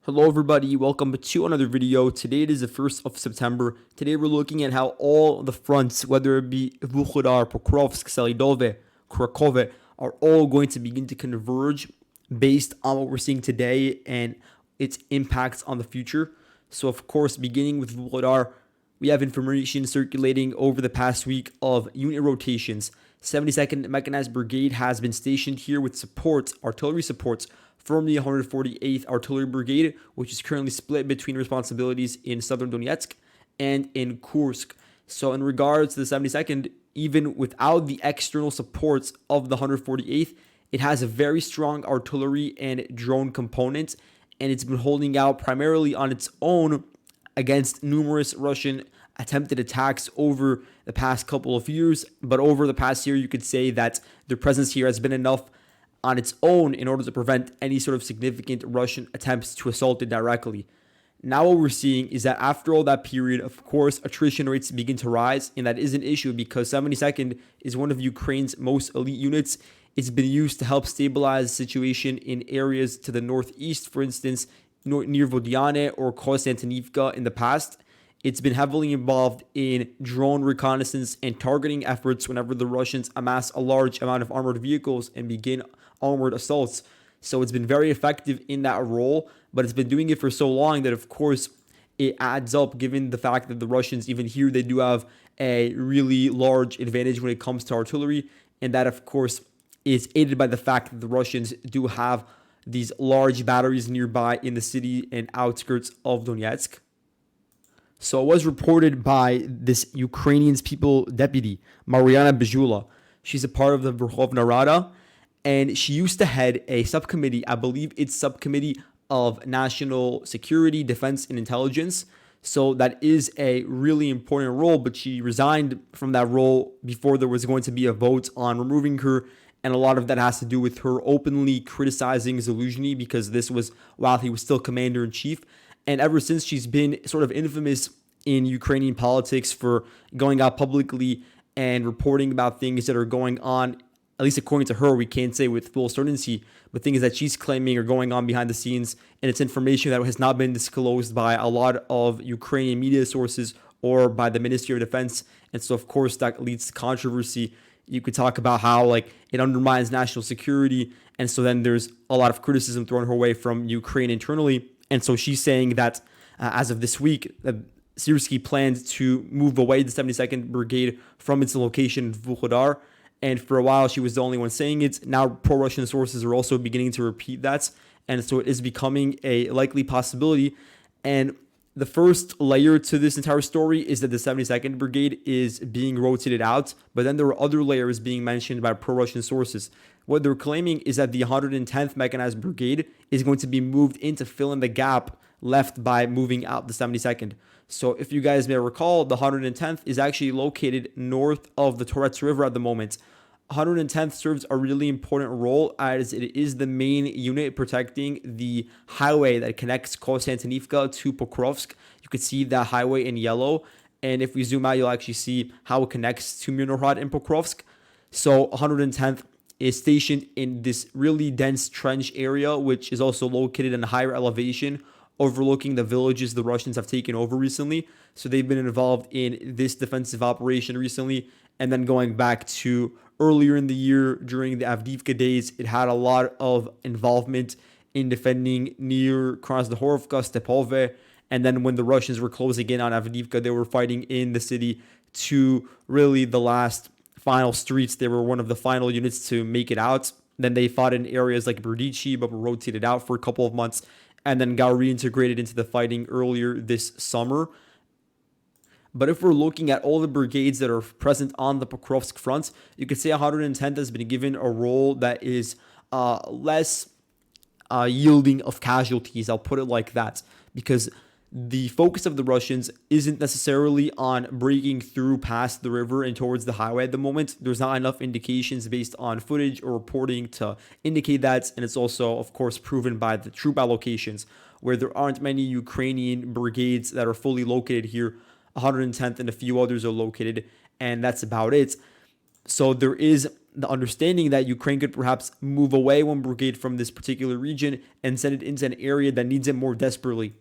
Hello everybody, welcome to another video. Today it is the 1st of September. Today we're looking at how all the fronts, whether it be Vuhledar, Pokrovsk, Selidove, Krakow, are all going to begin to converge based on what we're seeing today and its impacts on the future. So of course, beginning with Vuhledar, we have information circulating over the past week of unit rotations. 72nd Mechanized Brigade has been stationed here with support, artillery supports, from the 148th Artillery Brigade, which is currently split between responsibilities in southern Donetsk and in Kursk. So in regards to the 72nd, even without the external supports of the 148th, it has a very strong artillery and drone component, and it's been holding out primarily on its own against numerous Russian attempted attacks over the past couple of years. But over the past year, you could say that their presence here has been enough on its own in order to prevent any sort of significant Russian attempts to assault it directly. Now what we're seeing is that after all that period, of course, attrition rates begin to rise, and that is an issue because 72nd is one of Ukraine's most elite units. It's been used to help stabilize the situation in areas to the northeast, for instance, near Vodiane or Konstantinivka in the past. It's been heavily involved in drone reconnaissance and targeting efforts whenever the Russians amass a large amount of armored vehicles and begin armored assaults. So it's been very effective in that role, but it's been doing it for so long that, of course, it adds up given the fact that the Russians, even here, they do have a really large advantage when it comes to artillery. And that, of course, is aided by the fact that the Russians do have these large batteries nearby in the city and outskirts of Donetsk. So it was reported by this Ukrainian People deputy, Mariana Bijula. She's a part of the Verkhovna Rada, and she used to head a subcommittee, I believe it's subcommittee of national security, defense, and intelligence. So that is a really important role, but she resigned from that role before there was going to be a vote on removing her. And a lot of that has to do with her openly criticizing Zaluzhny because this was while he was still commander in chief. And ever since, she's been sort of infamous in Ukrainian politics for going out publicly and reporting about things that are going on, at least according to her. We can't say with full certainty, but things that she's claiming are going on behind the scenes. And it's information that has not been disclosed by a lot of Ukrainian media sources or by the Ministry of Defense. And so, of course, that leads to controversy. You could talk about how it undermines national security. And so then there's a lot of criticism thrown her way from Ukraine internally. And so she's saying that as of this week, Syrskyi planned to move away the 72nd Brigade from its location in Vuhledar. And for a while, she was the only one saying it. Now, pro-Russian sources are also beginning to repeat that. And so it is becoming a likely possibility. And the first layer to this entire story is that the 72nd Brigade is being rotated out. But then there are other layers being mentioned by pro-Russian sources. What they're claiming is that the 110th Mechanized Brigade is going to be moved in to fill in the gap left by moving out the 72nd. So if you guys may recall, the 110th is actually located north of the Toretsk River at the moment. 110th serves a really important role as it is the main unit protecting the highway that connects Konstantinivka to Pokrovsk. You could see that highway in yellow. And if we zoom out, you'll actually see how it connects to Myrhorod and Pokrovsk. So 110th is stationed in this really dense trench area, which is also located in a higher elevation, overlooking the villages the Russians have taken over recently. So they've been involved in this defensive operation recently. And then going back to earlier in the year during the Avdiivka days, it had a lot of involvement in defending near Krasnohorivka, Stepove. And then when the Russians were closing in on Avdiivka, they were fighting in the city to really the last final streets. They were one of the final units to make it out. Then they fought in areas like Berdichi, but were rotated out for a couple of months and then got reintegrated into the fighting earlier this summer. But if we're looking at all the brigades that are present on the Pokrovsk front, you could say 110th has been given a role that is less yielding of casualties. I'll put it like that, because the focus of the Russians isn't necessarily on breaking through past the river and towards the highway at the moment. There's not enough indications based on footage or reporting to indicate that. And it's also, of course, proven by the troop allocations, where there aren't many Ukrainian brigades that are fully located here. 110th and a few others are located, and that's about it. So there is the understanding that Ukraine could perhaps move away one brigade from this particular region and send it into an area that needs it more desperately.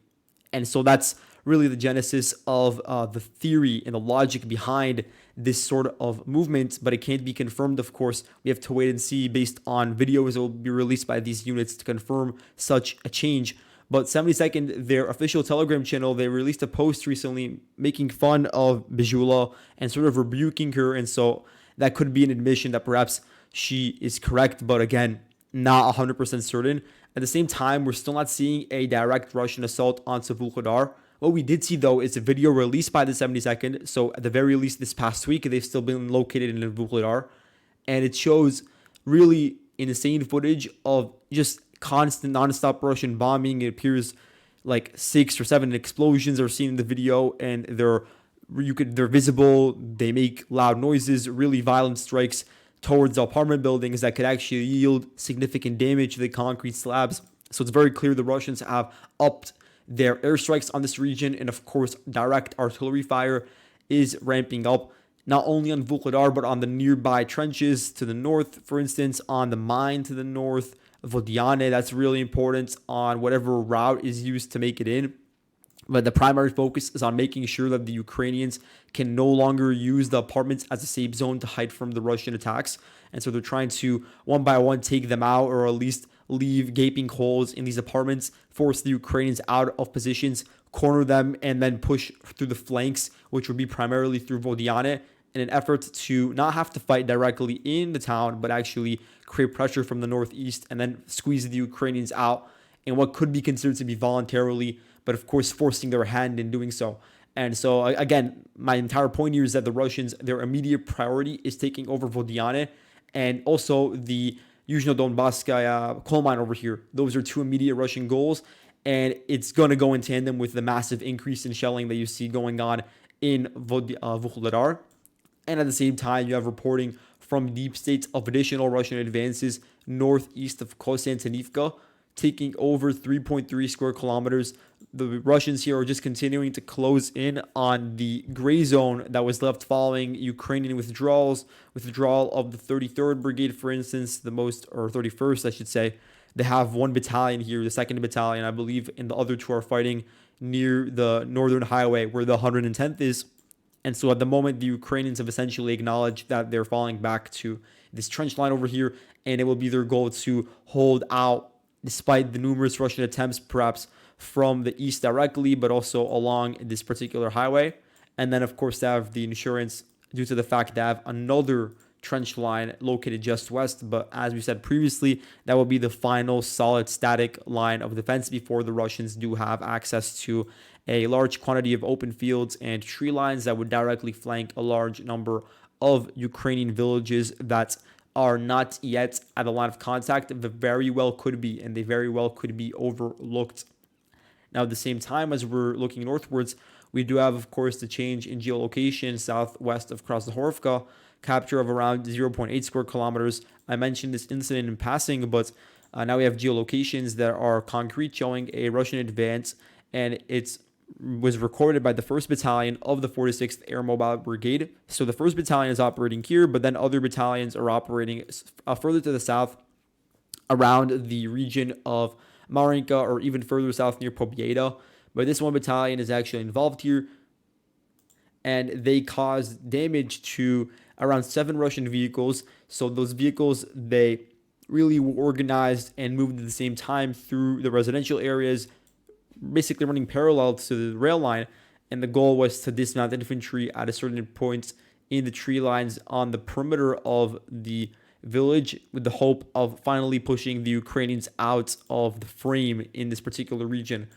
And so that's really the genesis of the theory and the logic behind this sort of movement, but it can't be confirmed, of course. We have to wait and see based on videos that will be released by these units to confirm such a change. But 72nd, their official Telegram channel, they released a post recently making fun of Bijula and sort of rebuking her. And so that could be an admission that perhaps she is correct, but again, not 100% certain. At the same time, we're still not seeing a direct Russian assault onto Vuhledar. What we did see, though, is a video released by the 72nd. So at the very least this past week, they've still been located in Vuhledar. And it shows really insane footage of just constant, non-stop Russian bombing. It appears like 6 or 7 explosions are seen in the video, and they're visible. They make loud noises, really violent strikes towards the apartment buildings that could actually yield significant damage to the concrete slabs. So it's very clear the Russians have upped their airstrikes on this region, and of course direct artillery fire is ramping up, not only on Vuhledar but on the nearby trenches to the north, for instance, on the mine to the north, Vodiane, that's really important, on whatever route is used to make it in. But the primary focus is on making sure that the Ukrainians can no longer use the apartments as a safe zone to hide from the Russian attacks. And so they're trying to one by one take them out, or at least leave gaping holes in these apartments, force the Ukrainians out of positions, corner them, and then push through the flanks, which would be primarily through Vodiane, in an effort to not have to fight directly in the town, but actually create pressure from the northeast and then squeeze the Ukrainians out in what could be considered to be voluntarily, but of course forcing their hand in doing so. And so again, my entire point here is that the Russians, their immediate priority is taking over Vodiane and also the Yuzhno-Donbasskaya coal mine over here. Those are two immediate Russian goals, and it's going to go in tandem with the massive increase in shelling that you see going on in Vuhledar. And at the same time, you have reporting from deep states of additional Russian advances northeast of Konstantinivka, taking over 3.3 square kilometers. The Russians here are just continuing to close in on the gray zone that was left following Ukrainian withdrawal of the 33rd Brigade, for instance, or 31st, I should say. They have one battalion here, the 2nd Battalion, I believe, and the other two are fighting near the Northern Highway where the 110th is. And so at the moment, the Ukrainians have essentially acknowledged that they're falling back to this trench line over here, and it will be their goal to hold out despite the numerous Russian attempts, perhaps from the east directly, but also along this particular highway. And then, of course, they have the insurance due to the fact they have another trench line located just west. But as we said previously, that will be the final solid static line of defense before the Russians do have access to a large quantity of open fields and tree lines that would directly flank a large number of Ukrainian villages that are not yet at a line of contact, but very well could be, and they very well could be overlooked. Now, at the same time, as we're looking northwards, we do have, of course, the change in geolocation southwest of Krasnohorivka, capture of around 0.8 square kilometers. I mentioned this incident in passing, but now we have geolocations that are concrete showing a Russian advance, and it was recorded by the 1st Battalion of the 46th Air Mobile Brigade. So the 1st Battalion is operating here, but then other battalions are operating further to the south around the region of Marinka, or even further south near Pobieda. But this one battalion is actually involved here, and they caused damage to around 7 Russian vehicles. So those vehicles, they really were organized and moved at the same time through the residential areas, basically running parallel to the rail line. And the goal was to dismount infantry at a certain point in the tree lines on the perimeter of the village, with the hope of finally pushing the Ukrainians out of the frame in this particular region.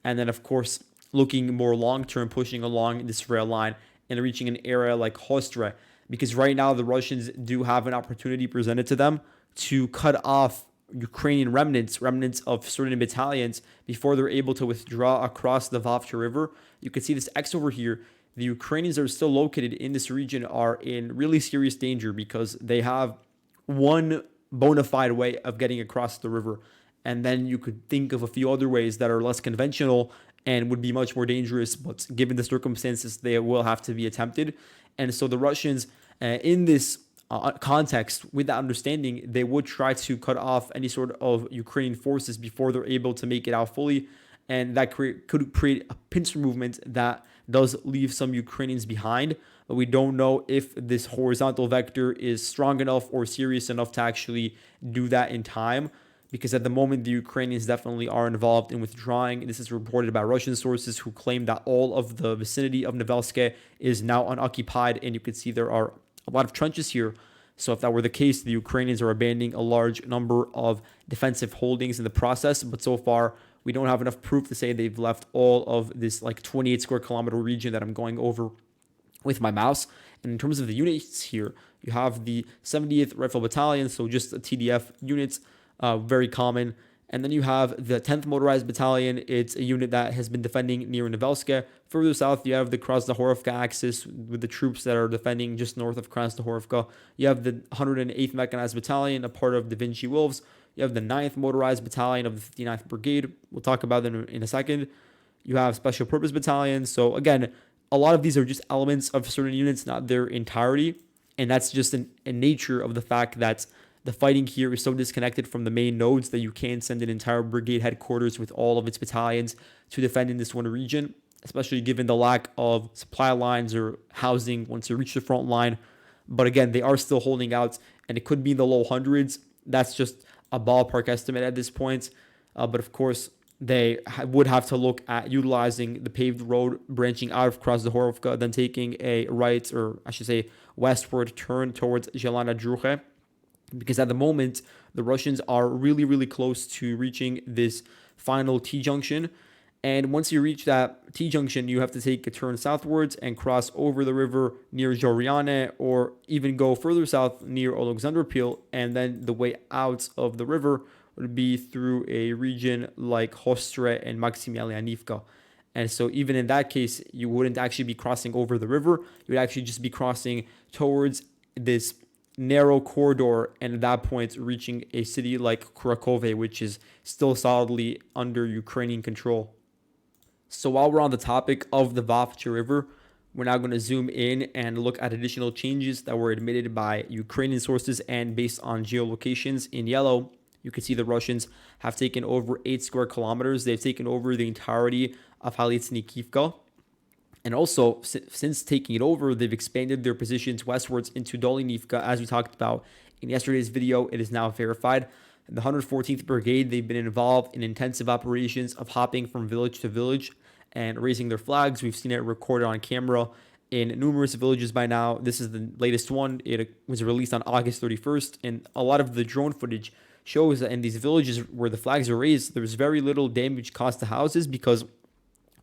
And then, of course, looking more long-term, pushing along this rail line and reaching an area like Hostre, because right now the Russians do have an opportunity presented to them to cut off Ukrainian remnants of certain battalions before they're able to withdraw across the Vovcha River. You can see this X over here. The Ukrainians that are still located in this region are in really serious danger because they have one bona fide way of getting across the river. And then you could think of a few other ways that are less conventional and would be much more dangerous, but given the circumstances, they will have to be attempted. And so the Russians, in this context, with that understanding, they would try to cut off any sort of Ukrainian forces before they're able to make it out fully. And that could create a pincer movement that does leave some Ukrainians behind. But we don't know if this horizontal vector is strong enough or serious enough to actually do that in time. Because at the moment, the Ukrainians definitely are involved in withdrawing. This is reported by Russian sources who claim that all of the vicinity of Novelske is now unoccupied. And you can see there are a lot of trenches here. So if that were the case, the Ukrainians are abandoning a large number of defensive holdings in the process. But so far, we don't have enough proof to say they've left all of this like 28 square kilometer region that I'm going over with my mouse. And in terms of the units here, you have the 70th Rifle Battalion, so just a TDF units, very common. And then you have the 10th Motorized Battalion. It's a unit that has been defending near Novelske. Further south, you have the Krasnohorivka axis with the troops that are defending just north of Krasnohorivka. You have the 108th Mechanized Battalion, a part of Da Vinci Wolves. You have the 9th Motorized Battalion of the 59th Brigade. We'll talk about them in a second. You have Special Purpose Battalions. So again, a lot of these are just elements of certain units, not their entirety. And that's just a nature of the fact that the fighting here is so disconnected from the main nodes that you can't send an entire brigade headquarters with all of its battalions to defend in this one region, especially given the lack of supply lines or housing once you reach the front line. But again, they are still holding out, and it could be in the low hundreds. That's just a ballpark estimate at this point. But of course, they would have to look at utilizing the paved road branching out of Krasnohorivka, then taking a right, or I should say westward turn towards Zelana Druhe. Because at the moment, the Russians are really, really close to reaching this final T-junction. And once you reach that T-junction, you have to take a turn southwards and cross over the river near Zhoriane, or even go further south near Alexandropil. And then the way out of the river would be through a region like Hostre and Mykhailivka. And so even in that case, you wouldn't actually be crossing over the river. You would actually just be crossing towards this narrow corridor, and at that point reaching a city like Kharkiv, which is still solidly under Ukrainian control. So while we're on the topic of the Vovcha River, we're now going to zoom in and look at additional changes that were admitted by Ukrainian sources and based on geolocations. In yellow, you can see the Russians have taken over 8 square kilometers. They've taken over the entirety of Mykhailivka. And also, since taking it over, they've expanded their positions westwards into Dolynivka. As we talked about in yesterday's video, it is now verified. The 114th Brigade, they've been involved in intensive operations of hopping from village to village and raising their flags. We've seen it recorded on camera in numerous villages by now. This is the latest one. It was released on August 31st. And a lot of the drone footage shows that in these villages where the flags are raised, there's very little damage caused to houses because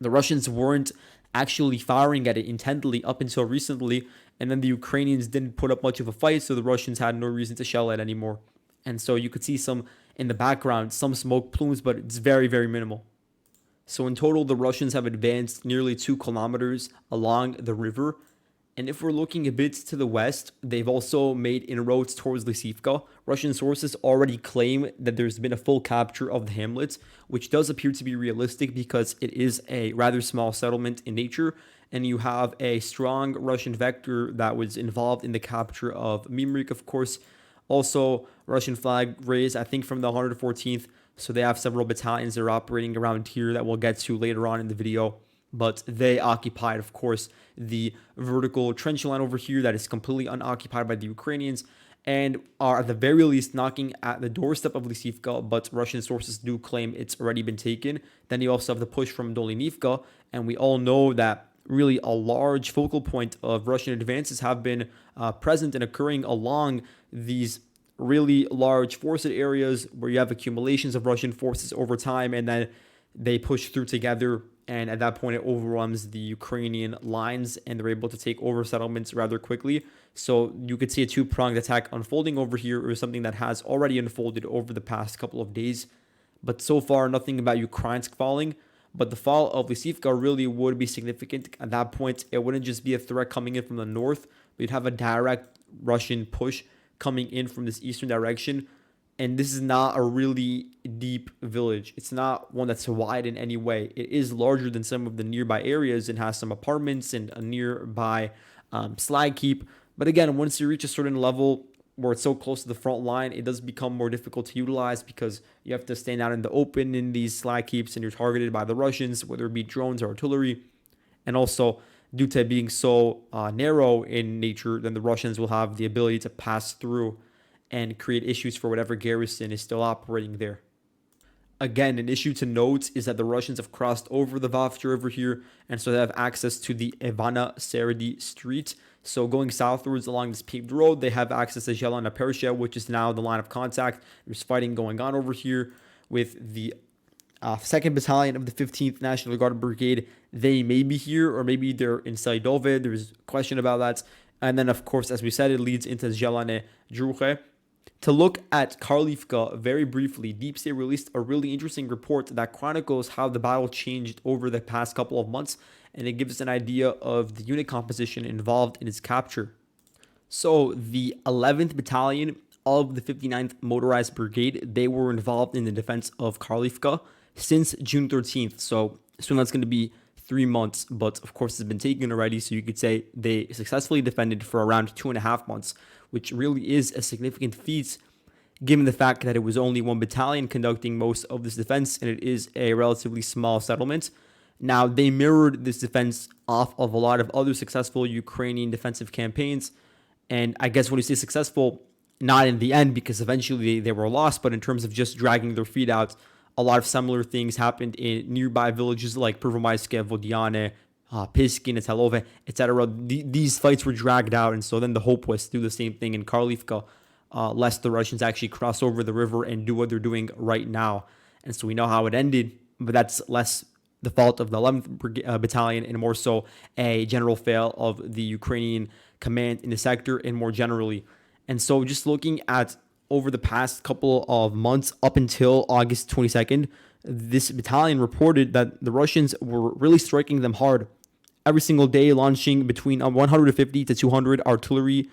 the Russians weren't actually firing at it intently up until recently, and then the Ukrainians didn't put up much of a fight, so the Russians had no reason to shell it anymore. And so you could see some in the background, some smoke plumes, but it's very, very minimal. So in total, the Russians have advanced nearly 2 kilometers along the river. And if we're looking a bit to the west, they've also made inroads towards Lysivka. Russian sources already claim that there's been a full capture of the hamlet, which does appear to be realistic because it is a rather small settlement in nature. And you have a strong Russian vector that was involved in the capture of Mymrik, of course. Also, Russian flag raised, I think, from the 114th. So they have several battalions that are operating around here that we'll get to later on in the video. But they occupied, of course, the vertical trench line over here that is completely unoccupied by the Ukrainians and are at the very least knocking at the doorstep of Lysivka, but Russian sources do claim it's already been taken. Then you also have the push from Dolynivka, and we all know that really a large focal point of Russian advances have been present and occurring along these really large forested areas where you have accumulations of Russian forces over time, and then they push through together. And at that point, it overwhelms the Ukrainian lines, and they're able to take over settlements rather quickly. So you could see a two-pronged attack unfolding over here, or something that has already unfolded over the past couple of days. But so far, nothing about Ukrainsk falling. But the fall of Lysivka really would be significant. At that point, it wouldn't just be a threat coming in from the north, but you'd have a direct Russian push coming in from this eastern direction. And this is not a really deep village. It's not one that's wide in any way. It is larger than some of the nearby areas and has some apartments and a nearby slag heap. But again, once you reach a certain level where it's so close to the front line, it does become more difficult to utilize because you have to stand out in the open in these slag heaps and you're targeted by the Russians, whether it be drones or artillery. And also, due to being so narrow in nature, then the Russians will have the ability to pass through and create issues for whatever garrison is still operating there. Again, an issue to note is that the Russians have crossed over the Vovcha River here, and so they have access to the Ivana Seredy Street. So going southwards along this paved road, they have access to Zhelana Persha, which is now the line of contact. There's fighting going on over here with the 2nd Battalion of the 15th National Guard Brigade. They may be here, or maybe they're in Saidove. There's a question about that. And then, of course, as we said, it leads into Zhelane Druhe. To look at Karlivka very briefly, Deep State released a really interesting report that chronicles how the battle changed over the past couple of months, and it gives us an idea of the unit composition involved in its capture. So the 11th Battalion of the 59th Motorized Brigade, they were involved in the defense of Karlivka since June 13th. So soon that's going to be 3 months, but of course it's been taken already, so you could say they successfully defended for around 2.5 months, which really is a significant feat given the fact that it was only one battalion conducting most of this defense, and it is a relatively small settlement. Now, they mirrored this defense off of a lot of other successful Ukrainian defensive campaigns, and I guess when you say successful, not in the end, because eventually they were lost, but in terms of just dragging their feet out, a lot of similar things happened in nearby villages like Pervomayske, Vodiane, Piskin, Etalove, etc. These fights were dragged out, and so then the hope was to do the same thing in Karlivka, lest the Russians actually cross over the river and do what they're doing right now. And so we know how it ended, but that's less the fault of the 11th Battalion and more so a general fail of the Ukrainian command in the sector and more generally. And so just looking at over the past couple of months up until August 22nd, this battalion reported that the Russians were really striking them hard every single day, launching between 150 to 200 artillery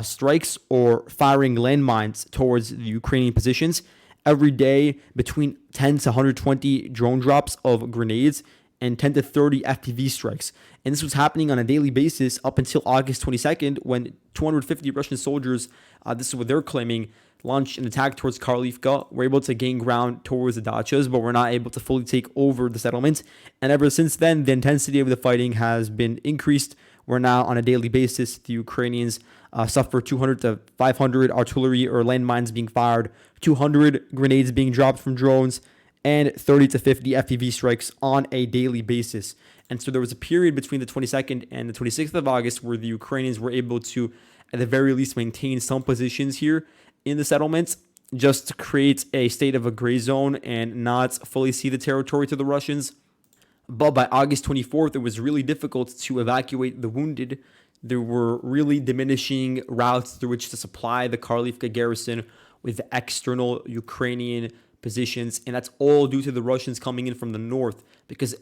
strikes or firing landmines towards the Ukrainian positions. Every day, between 10 to 120 drone drops of grenades and 10 to 30 FPV strikes. And this was happening on a daily basis up until August 22nd, when 250 Russian soldiers, this is what they're claiming, launched an attack towards Karlivka, were able to gain ground towards the dachas, but were not able to fully take over the settlement. And ever since then, the intensity of the fighting has been increased. We're now on a daily basis, the Ukrainians suffer 200 to 500 artillery or landmines being fired, 200 grenades being dropped from drones, and 30 to 50 FPV strikes on a daily basis. And so there was a period between the 22nd and the 26th of August where the Ukrainians were able to, at the very least, maintain some positions here in the settlements, just to create a state of a gray zone and not fully see the territory to the Russians. But by August 24th, it was really difficult to evacuate the wounded. There were really diminishing routes through which to supply the Karlivka garrison with external Ukrainian positions, and that's all due to the Russians coming in from the north, because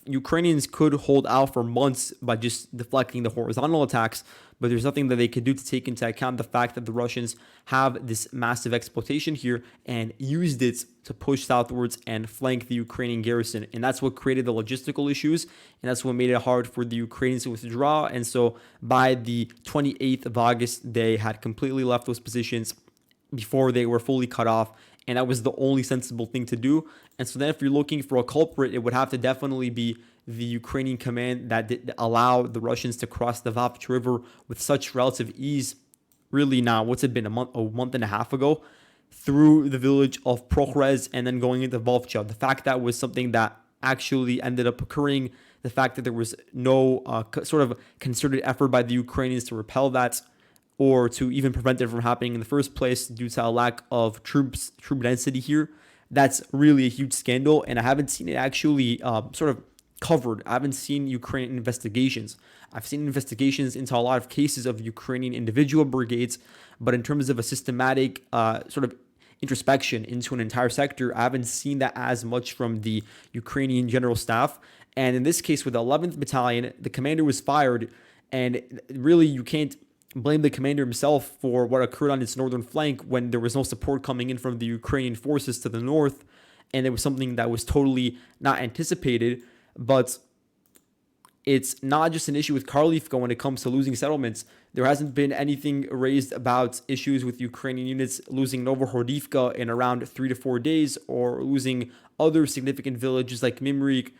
Ukrainians could hold out for months by just deflecting the horizontal attacks, but there's nothing that they could do to take into account the fact that the Russians have this massive exploitation here and used it to push southwards and flank the Ukrainian garrison. And that's what created the logistical issues, and that's what made it hard for the Ukrainians to withdraw. And so by the 28th of August, they had completely left those positions before they were fully cut off, and that was the only sensible thing to do. And so then if you're looking for a culprit, it would have to definitely be the Ukrainian command that did allow the Russians to cross the Vovcha River with such relative ease, really now, what's it been, a month and a half ago, through the village of Pokrovsk and then going into Vovcha. The fact that was something that actually ended up occurring, the fact that there was no sort of concerted effort by the Ukrainians to repel that, or to even prevent it from happening in the first place due to a lack of troop density here. That's really a huge scandal, and I haven't seen it actually sort of covered. I haven't seen Ukrainian investigations. I've seen investigations into a lot of cases of Ukrainian individual brigades, but in terms of a systematic sort of introspection into an entire sector, I haven't seen that as much from the Ukrainian general staff. And in this case, with the 11th Battalion, the commander was fired, and really you can't blame the commander himself for what occurred on its northern flank when there was no support coming in from the Ukrainian forces to the north, and it was something that was totally not anticipated. But it's not just an issue with Karlivka when it comes to losing settlements. There hasn't been anything raised about issues with Ukrainian units losing Novohordivka in around 3 to 4 days, or losing other significant villages like Mimrik,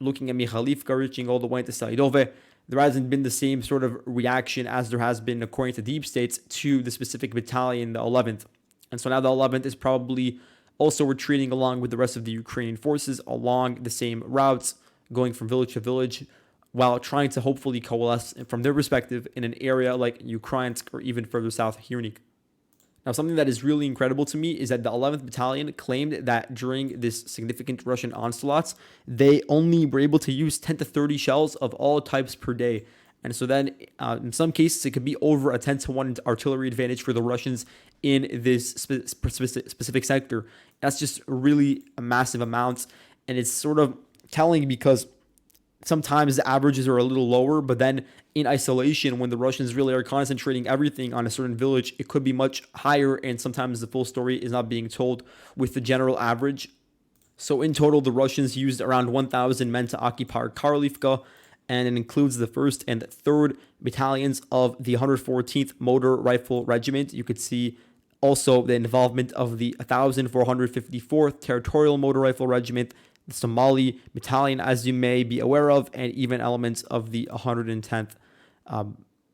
looking at Mykhailivka reaching all the way to Salidove. There hasn't been the same sort of reaction as there has been, according to deep states, to the specific battalion, the 11th. And so now the 11th is probably also retreating along with the rest of the Ukrainian forces along the same routes, going from village to village, while trying to hopefully coalesce from their perspective in an area like Ukrainsk or even further south, Hirnik. Now, something that is really incredible to me is that the 11th Battalion claimed that during this significant Russian onslaughts, they only were able to use 10 to 30 shells of all types per day. And so then, in some cases, it could be over a 10 to 1 artillery advantage for the Russians in this specific sector. That's just really a massive amount. And it's sort of telling because sometimes the averages are a little lower, but then in isolation, when the Russians really are concentrating everything on a certain village, it could be much higher, and sometimes the full story is not being told with the general average. So in total, the Russians used around 1,000 men to occupy Karlivka, and it includes the 1st and 3rd battalions of the 114th Motor Rifle Regiment. You could see also the involvement of the 1,454th Territorial Motor Rifle Regiment, the Somali Battalion, as you may be aware of, and even elements of the 110th.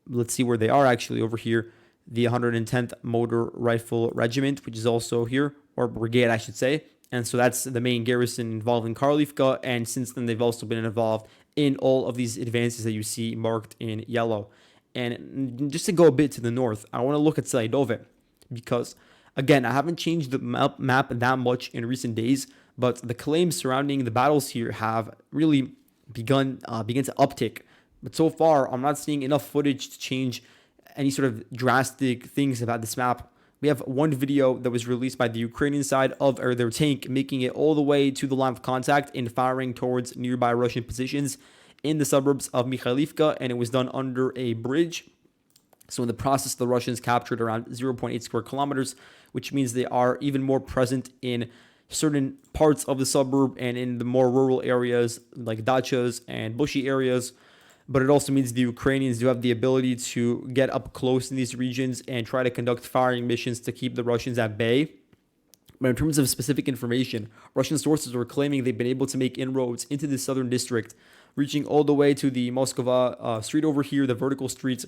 Let's see where they are actually over here. The 110th Motor Rifle Regiment, which is also here, or brigade, I should say. And so that's the main garrison involved in Karlivka. And since then, they've also been involved in all of these advances that you see marked in yellow. And just to go a bit to the north, I want to look at Salidove because, again, I haven't changed the map that much in recent days, but the claims surrounding the battles here have really begun to uptick. But so far, I'm not seeing enough footage to change any sort of drastic things about this map. We have one video that was released by the Ukrainian side of their tank making it all the way to the line of contact and firing towards nearby Russian positions in the suburbs of Mykhailivka, and it was done under a bridge. So in the process, the Russians captured around 0.8 square kilometers, which means they are even more present in certain parts of the suburb and in the more rural areas like dachas and bushy areas. But it also means the Ukrainians do have the ability to get up close in these regions and try to conduct firing missions to keep the Russians at bay. But in terms of specific information, Russian sources were claiming they've been able to make inroads into the southern district, reaching all the way to the Moskva street over here, the vertical streets,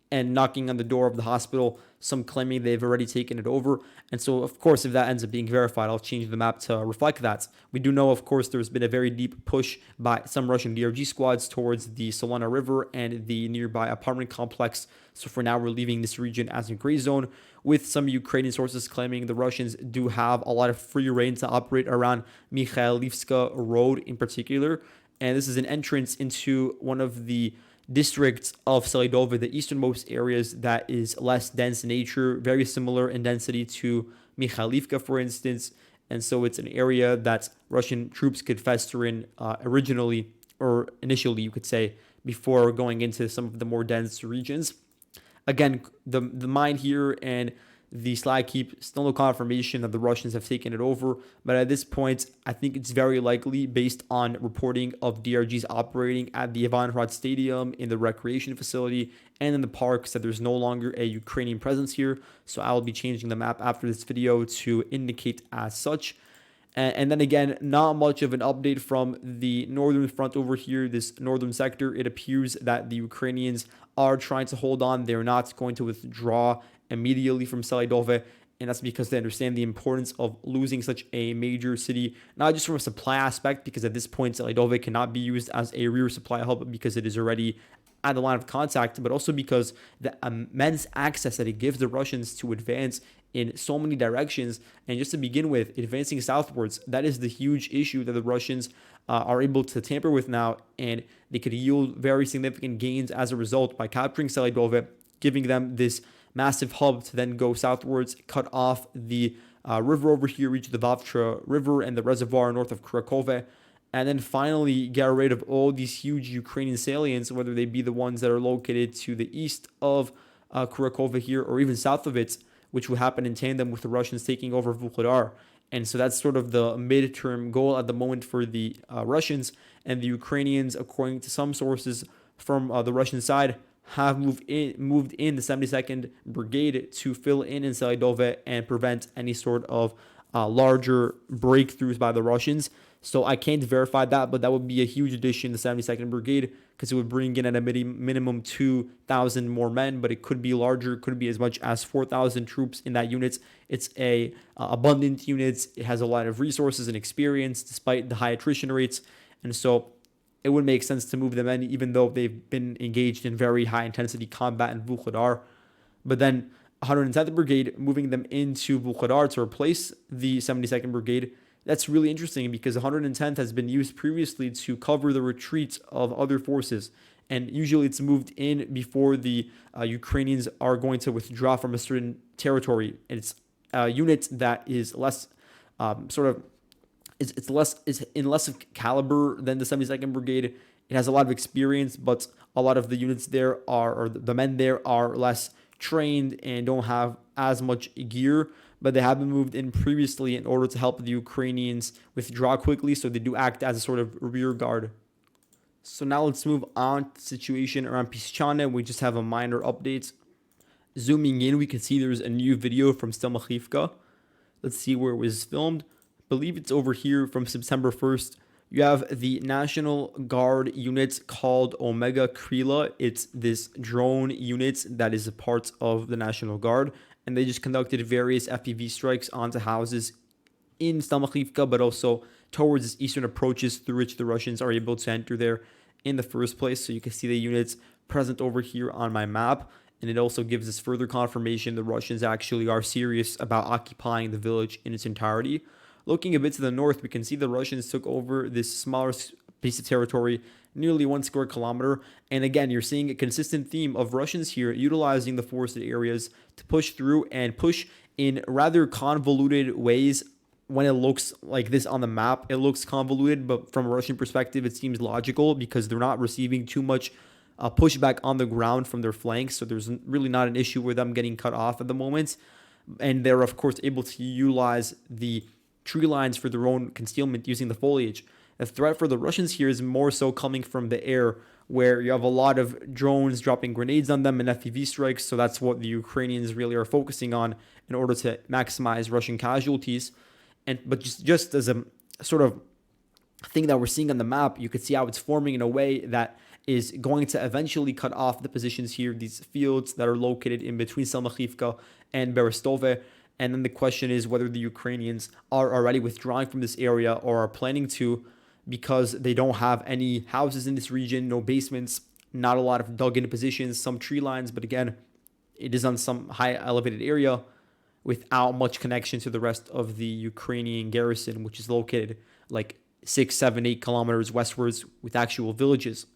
and knocking on the door of the hospital, some claiming they've already taken it over. And so, of course, if that ends up being verified, I'll change the map to reflect that. We do know, of course, there's been a very deep push by some Russian DRG squads towards the Solana River and the nearby apartment complex. So for now, we're leaving this region as a gray zone, with some Ukrainian sources claiming the Russians do have a lot of free reign to operate around Mykhailivka Road in particular. And this is an entrance into one of the districts of Salidove, the easternmost areas that is less dense in nature, very similar in density to Mykhailivka, for instance. And so it's an area that Russian troops could fester in originally, or initially, you could say, before going into some of the more dense regions. Again, the mine here and the slag heap, still no confirmation that the Russians have taken it over. But at this point, I think it's very likely, based on reporting of DRGs operating at the Ivanhrad Stadium, in the recreation facility, and in the parks, that there's no longer a Ukrainian presence here. So I will be changing the map after this video to indicate as such. And then again, not much of an update from the northern front over here, this northern sector. It appears that the Ukrainians are trying to hold on. They're not going to withdraw immediately from Salidove, and that's because they understand the importance of losing such a major city, not just from a supply aspect, because at this point Salidove cannot be used as a rear supply hub because it is already at the line of contact, but also because the immense access that it gives the Russians to advance in so many directions. And just to begin with, advancing southwards, that is the huge issue that the Russians are able to tamper with now, and they could yield very significant gains as a result by capturing Salidove, giving them this massive hub to then go southwards, cut off the river over here, reach the Vovcha River and the reservoir north of Krakow, and then finally get rid of all these huge Ukrainian salients, whether they be the ones that are located to the east of Krakow here or even south of it, which would happen in tandem with the Russians taking over Vuhledar. And so that's sort of the midterm goal at the moment for the Russians. And the Ukrainians, according to some sources from the Russian side, have moved in the 72nd Brigade to fill in Selidove and prevent any sort of larger breakthroughs by the Russians. So I can't verify that, but that would be a huge addition, the 72nd Brigade, because it would bring in at a minimum 2,000 more men, but it could be larger. It could be as much as 4,000 troops in that unit. It's a abundant unit. It has a lot of resources and experience, despite the high attrition rates. And so it would make sense to move them in, even though they've been engaged in very high intensity combat in Vuhledar. But then 110th Brigade, moving them into Vuhledar to replace the 72nd Brigade, that's really interesting because 110th has been used previously to cover the retreat of other forces. And usually it's moved in before the Ukrainians are going to withdraw from a certain territory. It's a unit that is less it's in less of caliber than the 72nd Brigade. It has a lot of experience, but a lot of the units there or the men there are less trained and don't have as much gear, but they have been moved in previously in order to help the Ukrainians withdraw quickly, so they do act as a sort of rear guard. So now let's move on to the situation around Pischane. We just have a minor update. Zooming in, we can see there's a new video from Mykhailivka. Let's see where it was filmed. I believe it's over here from September 1st. You have the National Guard unit called Omega Krila. It's this drone unit that is a part of the National Guard, and they just conducted various FPV strikes onto houses in Mykhailivka, but also towards its eastern approaches through which the Russians are able to enter there in the first place. So you can see the units present over here on my map, and it also gives us further confirmation the Russians actually are serious about occupying the village in its entirety. Looking a bit to the north, we can see the Russians took over this smaller piece of territory, nearly 1 square kilometer. And again, you're seeing a consistent theme of Russians here utilizing the forested areas to push through and push in rather convoluted ways. When it looks like this on the map, it looks convoluted, but from a Russian perspective, it seems logical because they're not receiving too much pushback on the ground from their flanks. So there's really not an issue with them getting cut off at the moment. And they're, of course, able to utilize the tree lines for their own concealment using the foliage. The threat for the Russians here is more so coming from the air, where you have a lot of drones dropping grenades on them and FPV strikes. So that's what the Ukrainians really are focusing on in order to maximize Russian casualties. But just as a sort of thing that we're seeing on the map, you could see how it's forming in a way that is going to eventually cut off the positions here, these fields that are located in between Mykhailivka and Berestove. And then the question is whether the Ukrainians are already withdrawing from this area or are planning to, because they don't have any houses in this region, no basements, not a lot of dug-in positions, some tree lines. But again, it is on some high elevated area without much connection to the rest of the Ukrainian garrison, which is located like 6, 7, 8 kilometers westwards with actual villages.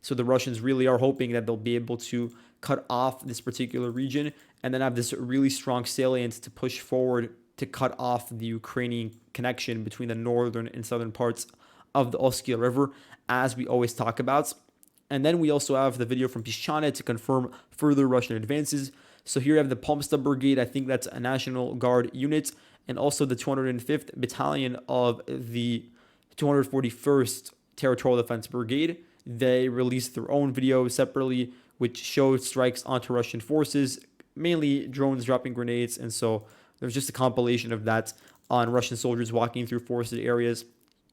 So the Russians really are hoping that they'll be able to cut off this particular region and then have this really strong salient to push forward to cut off the Ukrainian connection between the northern and southern parts of the Vovcha River, as we always talk about. And then we also have the video from Pischane to confirm further Russian advances. So here you have the Pomsta Brigade, I think that's a National Guard unit, and also the 205th Battalion of the 241st Territorial Defense Brigade. They released their own video separately, which showed strikes onto Russian forces, mainly drones dropping grenades. And so there's just a compilation of that on Russian soldiers walking through forested areas,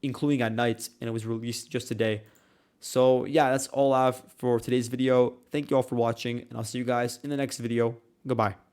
including at night, and it was released just today. So yeah, that's all I have for today's video. Thank you all for watching, and I'll see you guys in the next video. Goodbye.